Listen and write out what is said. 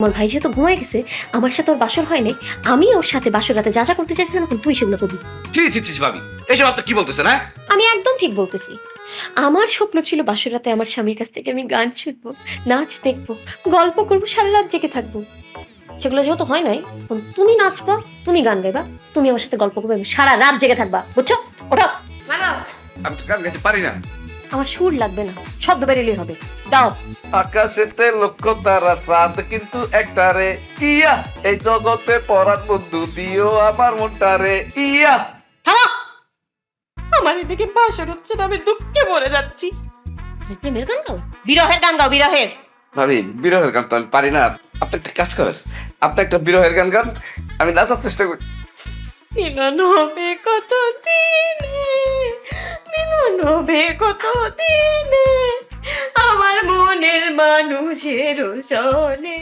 আমার ভাই যেহেতু ঘুমায় গেছে, আমার সাথে ওর বাসর হয় নাই, আমি ওর সাথে বাসর রাতে যা যা করতে চাইছিলাম এখন তুই সেগুলো করবি। ছি ছি ছি ভাবি, এইসব আপনি কি বলতেছেন? হ্যাঁ, আমি একদম ঠিক বলতেছি। আমার স্বপ্ন ছিল বাসর রাতে আমার স্বামীর কাছ থেকে আমি গান শিখবো, নাচ দেখবো, গল্প করবো, সারা রাত জেগে থাকবো। সেগুলো যেহেতু হয় নাই, এখন তুমি নাচবা, তুমি গান গাইবা, তুমি আমার সাথে গল্প করবে, আমি সারা রাত জেগে থাকবা, বুঝছো? ওঠো। আমি তো গান গাইতে পারি না। আমার সুর লাগবে না, শব্দ বেরেলেই হবে। দাও। আকাশেতে লক্ষ তারা, চাঁদ কিন্তু একটা রে। ইয়া, এই জগতে পরার বন্ধু দিও আমার মনটা রে। ইয়া, থামো। আমার এদিকে বাসর হচ্ছে না, আমি দুঃখে মরে যাচ্ছি। তুমি প্রেমের গান গাও, বিরহের গান গাও, বিরহের। ভাবি বিরহের গান তো আমি পারি না। আপনি একটা কাজ করেন, আপনি একটা বিরহের গান গান, আমি নাচার চেষ্টা করি। মিলন হবে কত দিনে, মিলন হবে কত দিনে, আমার মনের মানুষের সনে।